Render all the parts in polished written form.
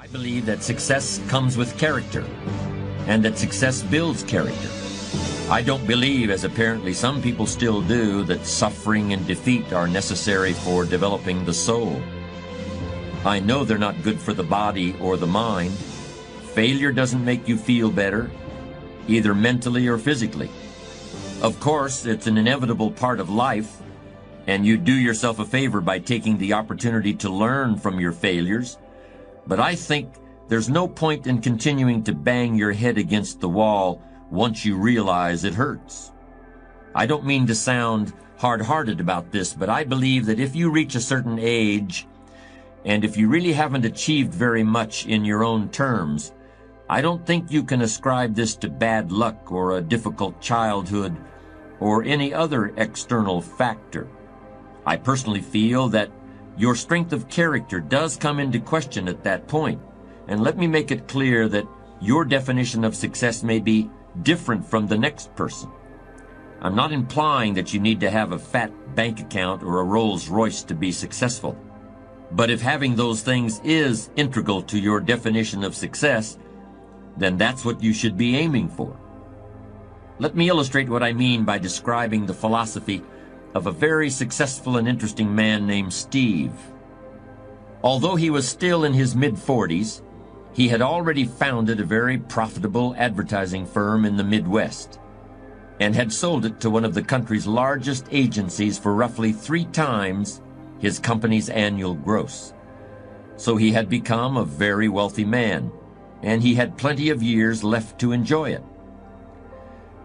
I believe that success comes with character, and that success builds character. I don't believe, as apparently some people still do, that suffering and defeat are necessary for developing the soul. I know they're not good for the body or the mind. Failure doesn't make you feel better, either mentally or physically. Of course, it's an inevitable part of life, and you do yourself a favor by taking the opportunity to learn from your failures. But I think there's no point in continuing to bang your head against the wall once you realize it hurts. I don't mean to sound hard-hearted about this, but I believe that if you reach a certain age, and if you really haven't achieved very much in your own terms, I don't think you can ascribe this to bad luck or a difficult childhood or any other external factor. I personally feel that your strength of character does come into question at that point. And let me make it clear that your definition of success may be different from the next person. I'm not implying that you need to have a fat bank account or a Rolls Royce to be successful. But if having those things is integral to your definition of success, then that's what you should be aiming for. Let me illustrate what I mean by describing the philosophy of a very successful and interesting man named Steve. Although he was still in his mid-40s, he had already founded a very profitable advertising firm in the Midwest and had sold it to one of the country's largest agencies for roughly 3 times his company's annual gross. So he had become a very wealthy man, and he had plenty of years left to enjoy it.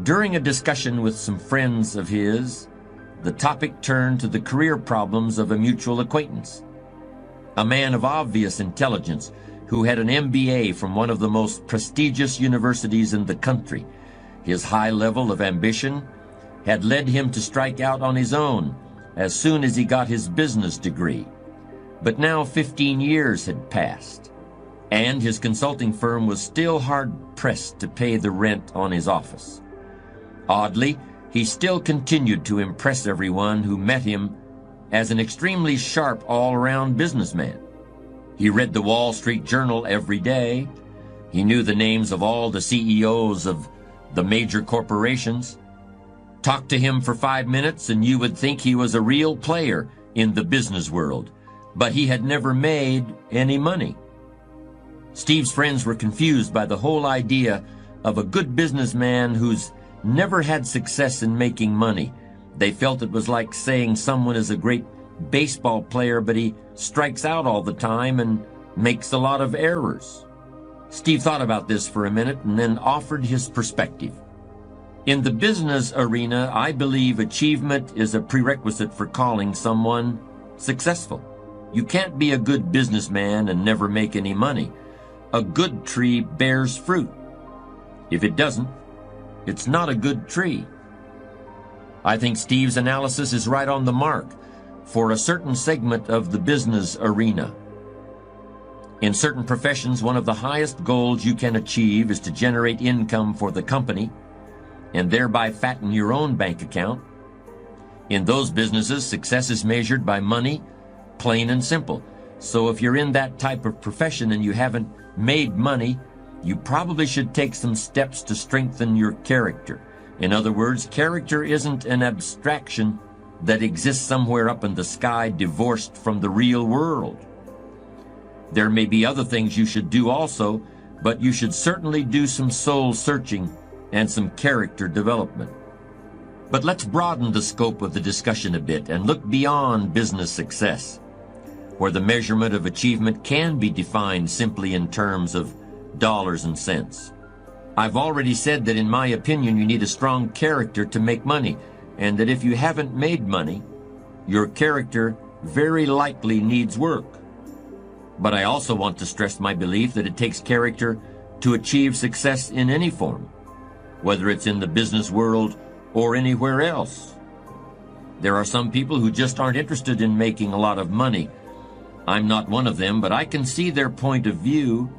During a discussion with some friends of his, the topic turned to the career problems of a mutual acquaintance, a man of obvious intelligence who had an MBA from one of the most prestigious universities in the country. His high level of ambition had led him to strike out on his own as soon as he got his business degree. But now 15 years had passed, and his consulting firm was still hard-pressed to pay the rent on his office. Oddly, he still continued to impress everyone who met him as an extremely sharp all-around businessman. He read the Wall Street Journal every day. He knew the names of all the CEOs of the major corporations. Talk to him for 5 minutes and you would think he was a real player in the business world, but he had never made any money. Steve's friends were confused by the whole idea of a good businessman who's never had success in making money. They felt it was like saying someone is a great baseball player, but he strikes out all the time and makes a lot of errors. Steve thought about this for a minute and then offered his perspective. In the business arena, I believe achievement is a prerequisite for calling someone successful. You can't be a good businessman and never make any money. A good tree bears fruit. If it doesn't, it's not a good tree. I think Steve's analysis is right on the mark for a certain segment of the business arena. In certain professions, one of the highest goals you can achieve is to generate income for the company and thereby fatten your own bank account. In those businesses, success is measured by money, plain and simple. So if you're in that type of profession and you haven't made money, you probably should take some steps to strengthen your character. In other words, character isn't an abstraction that exists somewhere up in the sky divorced from the real world. There may be other things you should do also, but you should certainly do some soul searching and some character development. But let's broaden the scope of the discussion a bit and look beyond business success, where the measurement of achievement can be defined simply in terms of dollars and cents. I've already said that in my opinion you need a strong character to make money, and that if you haven't made money, your character very likely needs work. But I also want to stress my belief that it takes character to achieve success in any form, whether it's in the business world or anywhere else. There are some people who just aren't interested in making a lot of money. I'm not one of them, but I can see their point of view.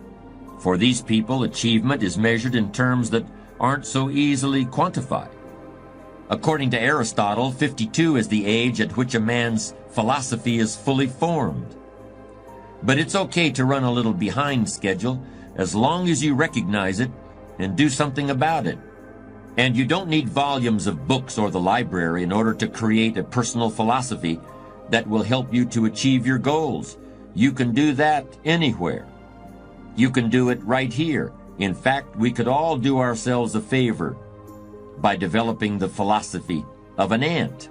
For these people, achievement is measured in terms that aren't so easily quantified. According to Aristotle, 52 is the age at which a man's philosophy is fully formed. But it's okay to run a little behind schedule as long as you recognize it and do something about it. And you don't need volumes of books or the library in order to create a personal philosophy that will help you to achieve your goals. You can do that anywhere. You can do it right here. In fact, we could all do ourselves a favor by developing the philosophy of an ant.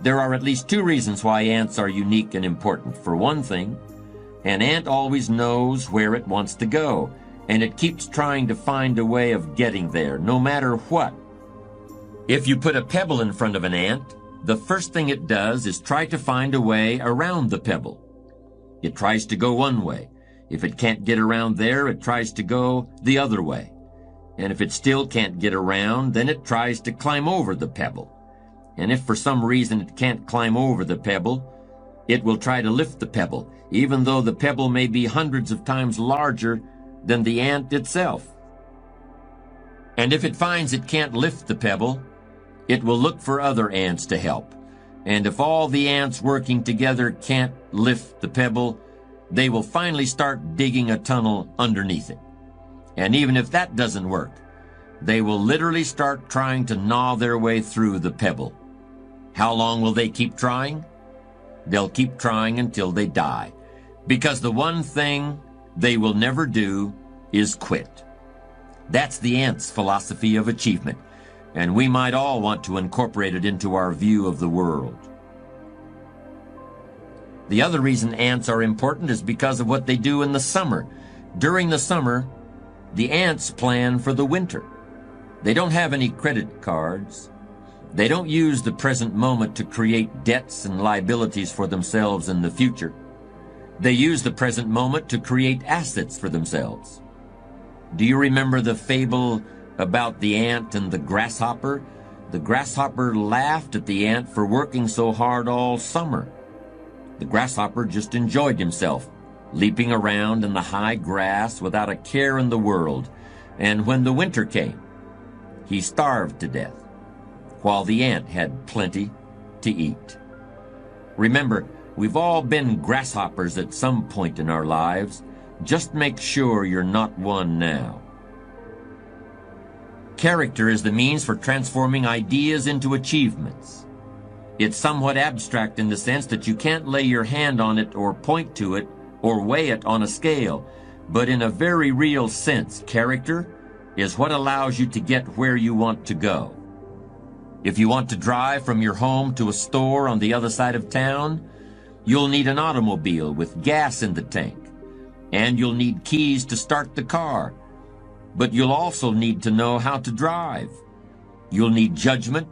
There are at least two reasons why ants are unique and important. For one thing, an ant always knows where it wants to go, and it keeps trying to find a way of getting there, no matter what. If you put a pebble in front of an ant, the first thing it does is try to find a way around the pebble. It tries to go one way. If it can't get around there, it tries to go the other way. And if it still can't get around, then it tries to climb over the pebble. And if for some reason it can't climb over the pebble, it will try to lift the pebble, even though the pebble may be hundreds of times larger than the ant itself. And if it finds it can't lift the pebble, it will look for other ants to help. And if all the ants working together can't lift the pebble, they will finally start digging a tunnel underneath it. And even if that doesn't work, they will literally start trying to gnaw their way through the pebble. How long will they keep trying? They'll keep trying until they die, because the one thing they will never do is quit. That's the ant's philosophy of achievement, and we might all want to incorporate it into our view of the world. The other reason ants are important is because of what they do in the summer. During the summer, the ants plan for the winter. They don't have any credit cards. They don't use the present moment to create debts and liabilities for themselves in the future. They use the present moment to create assets for themselves. Do you remember the fable about the ant and the grasshopper? The grasshopper laughed at the ant for working so hard all summer. The grasshopper just enjoyed himself, leaping around in the high grass without a care in the world. And when the winter came, he starved to death, while the ant had plenty to eat. Remember, we've all been grasshoppers at some point in our lives. Just make sure you're not one now. Character is the means for transforming ideas into achievements. It's somewhat abstract in the sense that you can't lay your hand on it or point to it or weigh it on a scale, but in a very real sense, character is what allows you to get where you want to go. If you want to drive from your home to a store on the other side of town, you'll need an automobile with gas in the tank, and you'll need keys to start the car, but you'll also need to know how to drive. You'll need judgment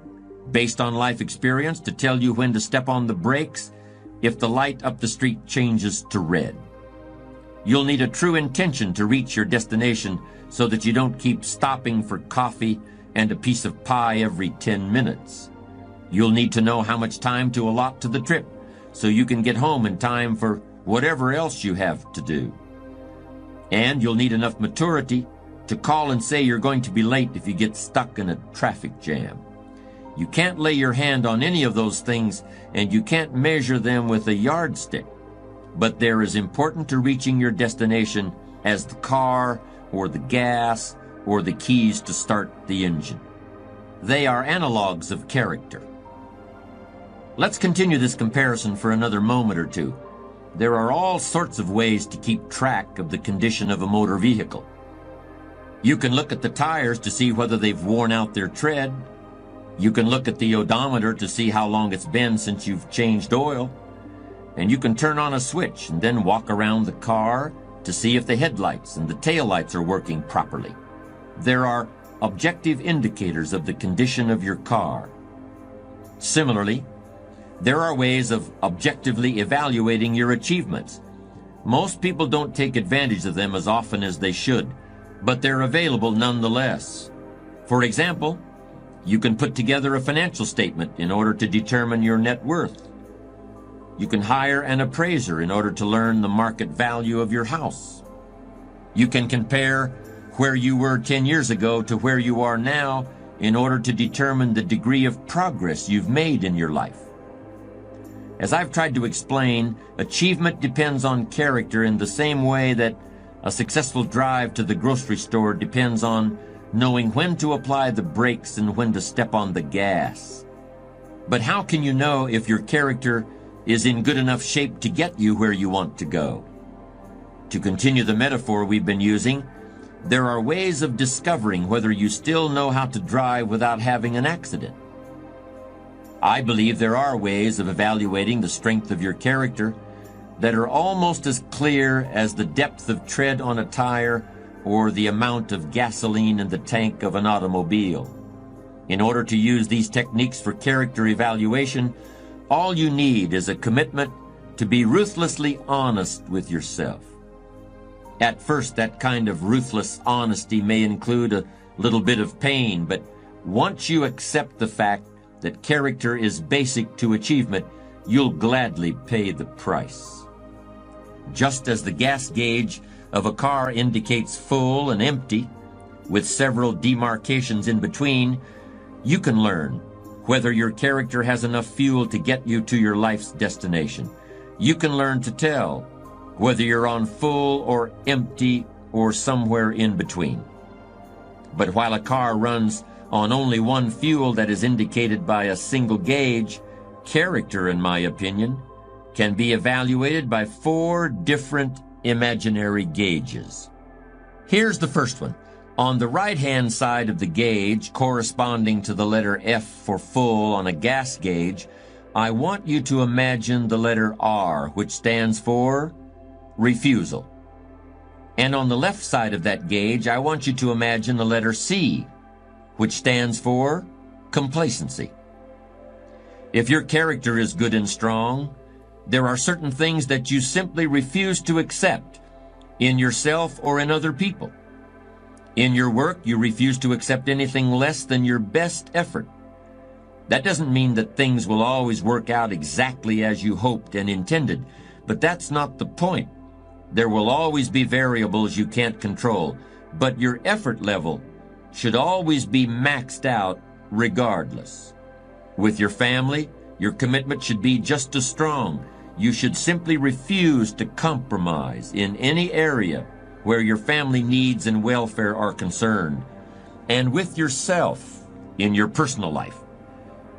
based on life experience to tell you when to step on the brakes if the light up the street changes to red. You'll need a true intention to reach your destination so that you don't keep stopping for coffee and a piece of pie every 10 minutes. You'll need to know how much time to allot to the trip so you can get home in time for whatever else you have to do. And you'll need enough maturity to call and say you're going to be late if you get stuck in a traffic jam. You can't lay your hand on any of those things, and you can't measure them with a yardstick. But they're as important to reaching your destination as the car or the gas or the keys to start the engine. They are analogs of character. Let's continue this comparison for another moment or two. There are all sorts of ways to keep track of the condition of a motor vehicle. You can look at the tires to see whether they've worn out their tread. You can look at the odometer to see how long it's been since you've changed oil. And you can turn on a switch and then walk around the car to see if the headlights and the taillights are working properly. There are objective indicators of the condition of your car. Similarly, there are ways of objectively evaluating your achievements. Most people don't take advantage of them as often as they should, but they're available nonetheless. For example, you can put together a financial statement in order to determine your net worth. You can hire an appraiser in order to learn the market value of your house. You can compare where you were 10 years ago to where you are now in order to determine the degree of progress you've made in your life. As I've tried to explain, achievement depends on character in the same way that a successful drive to the grocery store depends on knowing when to apply the brakes and when to step on the gas. But how can you know if your character is in good enough shape to get you where you want to go? To continue the metaphor we've been using, there are ways of discovering whether you still know how to drive without having an accident. I believe there are ways of evaluating the strength of your character that are almost as clear as the depth of tread on a tire or the amount of gasoline in the tank of an automobile. In order to use these techniques for character evaluation, all you need is a commitment to be ruthlessly honest with yourself. At first, that kind of ruthless honesty may include a little bit of pain, but once you accept the fact that character is basic to achievement, you'll gladly pay the price. Just as the gas gauge of a car indicates full and empty, with several demarcations in between, you can learn whether your character has enough fuel to get you to your life's destination. You can learn to tell whether you're on full or empty or somewhere in between. But while a car runs on only one fuel that is indicated by a single gauge, character, in my opinion, can be evaluated by 4 different imaginary gauges. Here's the first one. On the right-hand side of the gauge, corresponding to the letter F for full on a gas gauge, I want you to imagine the letter R, which stands for refusal. And on the left side of that gauge, I want you to imagine the letter C, which stands for complacency. If your character is good and strong, there are certain things that you simply refuse to accept in yourself or in other people. In your work, you refuse to accept anything less than your best effort. That doesn't mean that things will always work out exactly as you hoped and intended, but that's not the point. There will always be variables you can't control, but your effort level should always be maxed out regardless. With your family, your commitment should be just as strong. You should simply refuse to compromise in any area where your family needs and welfare are concerned. And with yourself, in your personal life,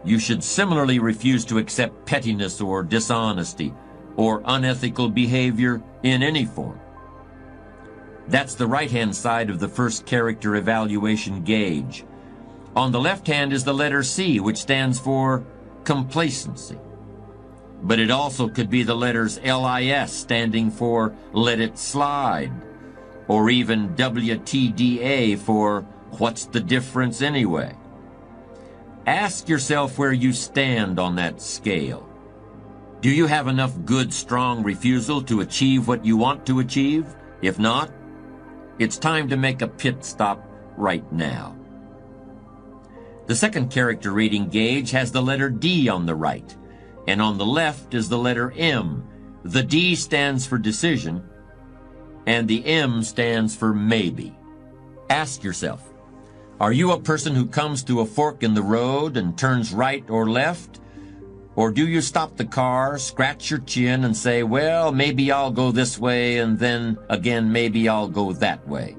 you should similarly refuse to accept pettiness or dishonesty or unethical behavior in any form. That's the right-hand side of the first character evaluation gauge. On the left hand is the letter C, which stands for complacency. But it also could be the letters LIS, standing for let it slide, or even WTDA for what's the difference anyway. Ask yourself where you stand on that scale. Do you have enough good, strong refusal to achieve what you want to achieve? If not, it's time to make a pit stop right now. The second character rating gauge has the letter D on the right, and on the left is the letter M. The D stands for decision, and the M stands for maybe. Ask yourself, are you a person who comes to a fork in the road and turns right or left? Or do you stop the car, scratch your chin, and say, well, maybe I'll go this way, and then again, maybe I'll go that way.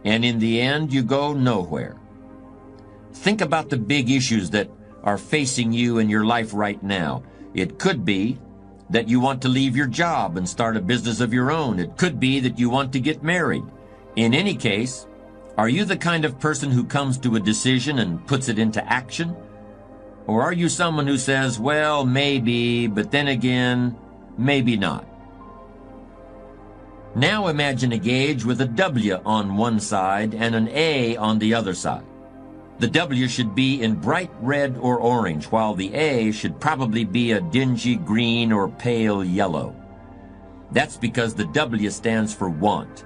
And in the end, you go nowhere. Think about the big issues that are facing you in your life right now. It could be that you want to leave your job and start a business of your own. It could be that you want to get married. In any case, are you the kind of person who comes to a decision and puts it into action? Or are you someone who says, well, maybe, but then again, maybe not? Now imagine a gauge with a W on one side and an A on the other side. The W should be in bright red or orange, while the A should probably be a dingy green or pale yellow. That's because the W stands for want,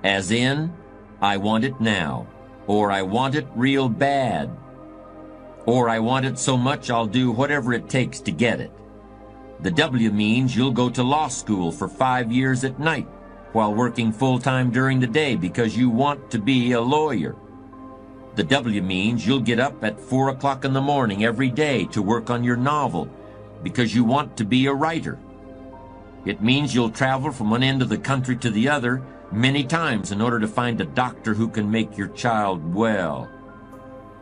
as in, I want it now, or I want it real bad, or I want it so much I'll do whatever it takes to get it. The W means you'll go to law school for 5 years at night while working full-time during the day because you want to be a lawyer. The W means you'll get up at 4 o'clock in the morning every day to work on your novel because you want to be a writer. It means you'll travel from one end of the country to the other many times in order to find a doctor who can make your child well.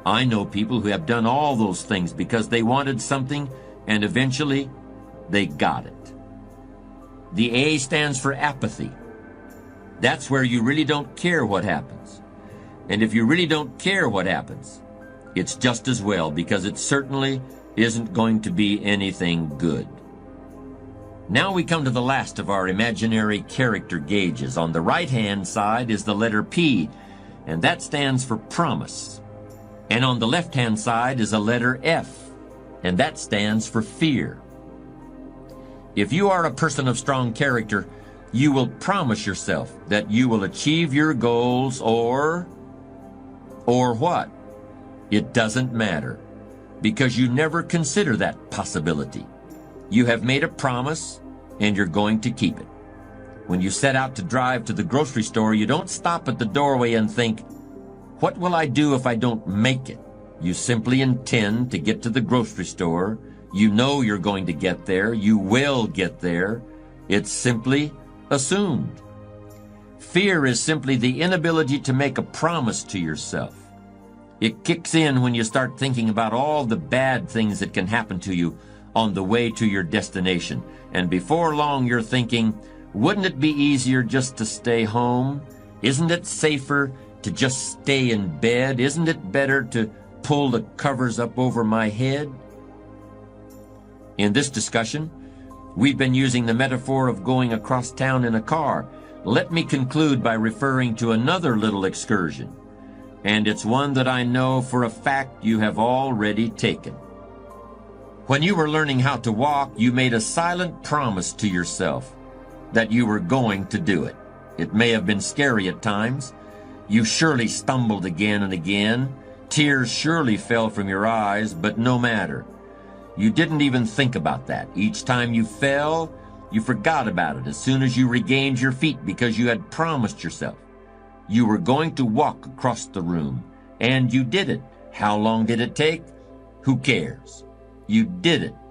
I know people who have done all those things because they wanted something and eventually they got it. The A stands for apathy. That's where you really don't care what happens. And if you really don't care what happens, it's just as well, because it certainly isn't going to be anything good. Now we come to the last of our imaginary character gauges. On the right-hand side is the letter P, and that stands for promise. And on the left-hand side is a letter F, and that stands for fear. If you are a person of strong character, you will promise yourself that you will achieve your goals or what? It doesn't matter, because you never consider that possibility. You have made a promise, and you're going to keep it. When you set out to drive to the grocery store, you don't stop at the doorway and think, what will I do if I don't make it? You simply intend to get to the grocery store. You know you're going to get there. You will get there. It's simply assumed. Fear is simply the inability to make a promise to yourself. It kicks in when you start thinking about all the bad things that can happen to you on the way to your destination. And before long you're thinking, wouldn't it be easier just to stay home? Isn't it safer to just stay in bed? Isn't it better to pull the covers up over my head? In this discussion, we've been using the metaphor of going across town in a car. Let me conclude by referring to another little excursion, and it's one that I know for a fact you have already taken. When you were learning how to walk, you made a silent promise to yourself that you were going to do it. It may have been scary at times. You surely stumbled again and again. Tears surely fell from your eyes, but no matter. You didn't even think about that. Each time you fell, you forgot about it as soon as you regained your feet, because you had promised yourself you were going to walk across the room. And you did it. How long did it take? Who cares? You did it.